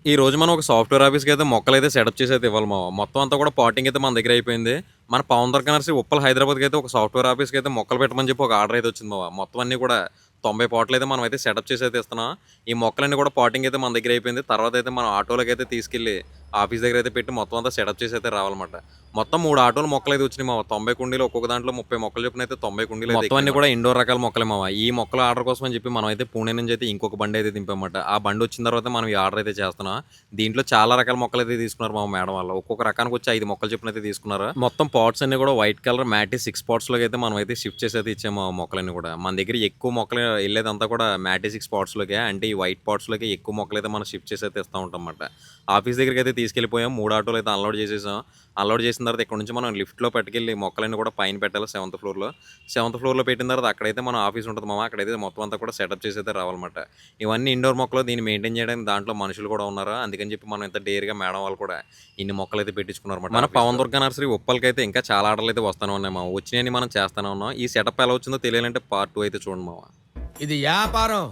ఈ రోజు మనం ఒక సాఫ్ట్‌వేర్ ఆఫీస్‌కి అయితే మొక్కలైతే సెటప్ చేసి అయితే ఇవ్వాలి మావ. మొత్తం అంతా కూడా పాటింగ్ అయితే మన దగ్గర అయిపోయింది. మన పవన్ దొరక నర్సరీ ఉప్పల్ హైదరాబాద్‌కి అయితే ఒక సాఫ్ట్‌వేర్ ఆఫీస్‌కి అయితే మొక్కలు పెట్టమని చెప్పి ఒక ఆర్డర్ అయితే వచ్చింది మావ. మొత్తం అన్నీ కూడా 90 పాట్‌లు అయితే మనం అయితే సెటప్ చేసి అయితే ఇస్తున్నాం. ఈ మొక్కలన్నీ కూడా పాటింగ్ అయితే మన దగ్గర అయిపోయింది. తర్వాత అయితే మనం ఆటోలోకి అయితే తీసుకెళ్ళి ఆఫీస్ దగ్గర అయితే పెట్టి మొత్తం అంతా సెటప్ చేసి అయితే రావాలన్నమాట. మొత్తం 3 ఆటోలు మొక్కలైతే వచ్చినాయి మావ. 90 కుండీలు ఒక్కొక్క దాంట్లో 30 మొక్కలు చొప్పున అయితే 90 కుండీలు అయితే మొత్తం అన్నీ కూడా ఇండోర్ రకాల మొక్కలే మావ. ఈ మొక్కల ఆర్డర్ కోసం అని చెప్పి మనం అయితే పూణే నుంచి అయితే ఇంకొక బండి అయితే దింపామన్నమాట. ఆ బండి వచ్చిన తర్వాత మనం ఈ ఆర్డర్ అయితే చేస్తున్నాం. దీంట్లో చాలా రకాల మొక్కలైతే తీసుకున్నారు మా మేడం వాళ్ళు. ఒక్కొక్క రకానికి వచ్చి 5 మొక్కలు చొప్పున అయితే తీసుకున్నారు. మొత్తం పాట్స్ అన్నీ కూడా వైట్ కలర్ మ్యాటి 6 పాట్స్‌లోకి అయితే మనం అయితే షిఫ్ట్ చేసి అయితే ఇచ్చాము ఆ మొక్కలన్నీ కూడా. మన దగ్గర ఎక్కువ మొక్కలు ఎళ్ళేదంతా కూడా మ్యాటి 6 పాట్స్‌లోకే. అంటే ఈ వైట్ పాట్స్‌లోకి ఎక్కువ మొక్కలైతే మనం షిఫ్ట్ చేసి అయితే ఇస్తా ఉంటాం మాట. ఆఫీస్ దగ్గరికైతే తీసుకెళ్ళిపోయాం. 3 ఆటోలు అయితే అన్‌లోడ్ చేసేసాం. అన్‌లోడ్ చేసిన తర్వాత ఇక్కడ నుంచి మనం లిఫ్ట్‌లో పట్టుకెళ్ళి మొక్కలన్నీ కూడా పైన పెట్టాలి సెవెంత్ ఫ్లోర్‌లో. సెవెంత్ ఫ్లోర్‌లో పెట్టిన తర్వాత అక్కడైతే మన ఆఫీస్ ఉంటది మామ. అక్కడైతే మొత్తం అంతా కూడా సెటప్ చేసి అయితే రావాలన్నమాట. ఇవన్నీ ఇండోర్ మొక్కలు. దీన్ని మెయింటైన్ చేయడానికి దాంట్లో మనుషులు కూడా ఉన్నారు. అందుకని చెప్పి మనం ఇంత డేర్‌గా మేడం వాళ్ళు కూడా ఇన్ని మొక్కలైతే పెట్టించుకున్నారన్నమాట. మన పవన్ దుర్గా నర్సరీ ఉప్పల్‌కైతే ఇంకా చాలా ఆర్డర్‌లు అయితే వస్తానే ఉన్నాయి మామ. వచ్చినయన్ని మనం చేస్తానే ఉన్నాం. ఈ సెటప్ ఎలా వచ్చిందో తెలియాలంటే పార్ట్ 2 అయితే చూడండి మామ. ఇది యాపారం.